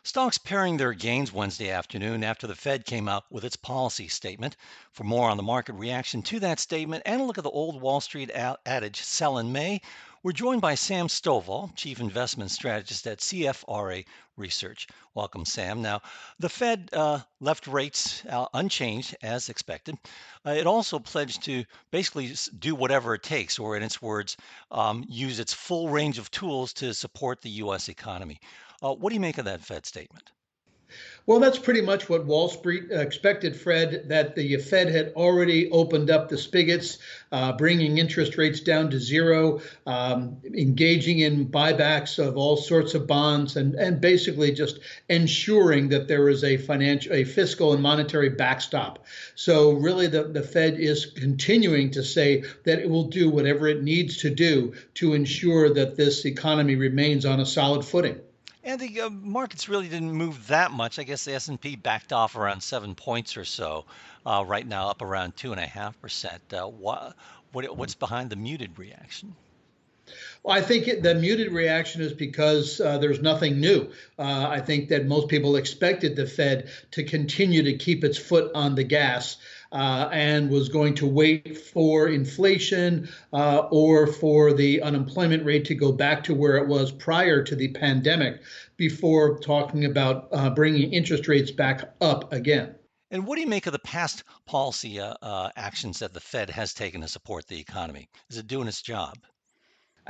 Stocks paring their gains Wednesday afternoon after the Fed came out with its policy statement. For more on the market reaction to that statement and a look at the old Wall Street adage, sell in May, we're joined by Sam Stovall, Chief Investment Strategist at CFRA Research. Welcome, Sam. Now, the Fed left rates unchanged as expected. It also pledged to basically do whatever it takes, or in its words, use its full range of tools to support the U.S. economy. What do you make of that Fed statement? Well, that's pretty much what Wall Street expected, Fred, that the Fed had already opened up the spigots, bringing interest rates down to zero, engaging in buybacks of all sorts of bonds, and basically just ensuring that there is a fiscal and monetary backstop. So really the Fed is continuing to say that it will do whatever it needs to do to ensure that this economy remains on a solid footing. And the markets really didn't move that much. I guess the S&P backed off around 7 points or so. Right now, up around 2.5%. What's behind the muted reaction? Well, I think the muted reaction is because there's nothing new. I think that most people expected the Fed to continue to keep its foot on the gas and was going to wait for inflation or for the unemployment rate to go back to where it was prior to the pandemic before talking about bringing interest rates back up again. And what do you make of the past policy actions that the Fed has taken to support the economy? Is it doing its job? Yeah.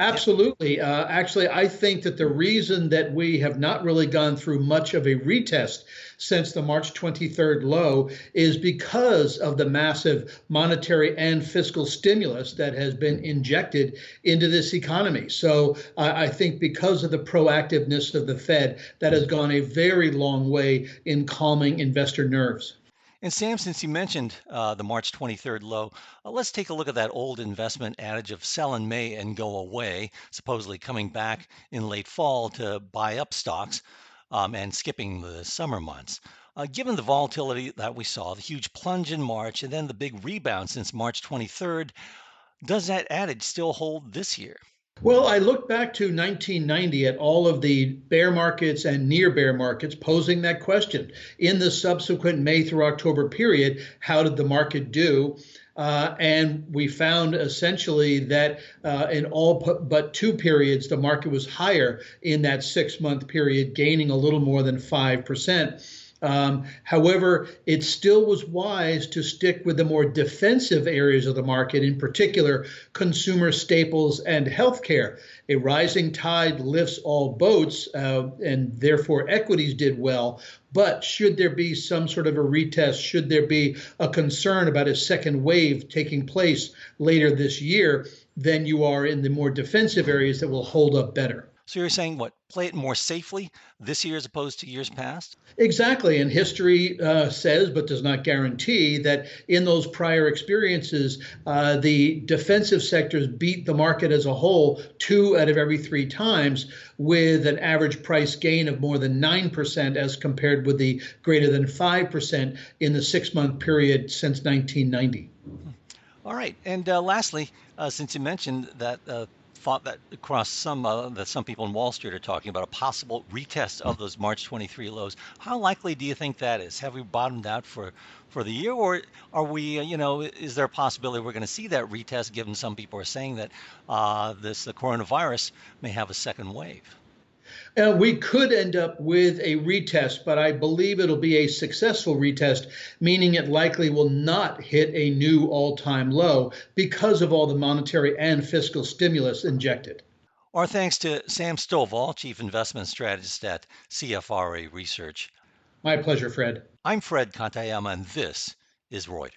Absolutely. Actually, I think that the reason that we have not really gone through much of a retest since the March 23rd low is because of the massive monetary and fiscal stimulus that has been injected into this economy. So I think because of the proactiveness of the Fed, that has gone a very long way in calming investor nerves. And Sam, since you mentioned the March 23rd low, let's take a look at that old investment adage of sell in May and go away, supposedly coming back in late fall to buy up stocks and skipping the summer months. Given the volatility that we saw, the huge plunge in March and then the big rebound since March 23rd, does that adage still hold this year? Well, I look back to 1990 at all of the bear markets and near bear markets posing that question. In the subsequent May through October period, how did the market do? And we found essentially that in all but two periods, the market was higher in that 6 month period, gaining a little more than 5%. However, it still was wise to stick with the more defensive areas of the market, in particular, consumer staples and healthcare. A rising tide lifts all boats, and therefore equities did well. But should there be some sort of a retest, should there be a concern about a second wave taking place later this year, then you are in the more defensive areas that will hold up better. So you're saying what? Play it more safely this year as opposed to years past? Exactly. And history says, but does not guarantee, that in those prior experiences, the defensive sectors beat the market as a whole 2 out of every 3 times with an average price gain of more than 9% as compared with the greater than 5% in the 6 month period since 1990. All right. And lastly, since you mentioned that thought that across that some people in Wall Street are talking about a possible retest of those March 23 lows. How likely do you think that is? Have we bottomed out for the year, or are we, is there a possibility we're going to see that retest? Given some people are saying that the coronavirus may have a second wave. We could end up with a retest, but I believe it'll be a successful retest, meaning it likely will not hit a new all-time low because of all the monetary and fiscal stimulus injected. Our thanks to Sam Stovall, Chief Investment Strategist at CFRA Research. My pleasure, Fred. I'm Fred Kantayama, and this is Reuters.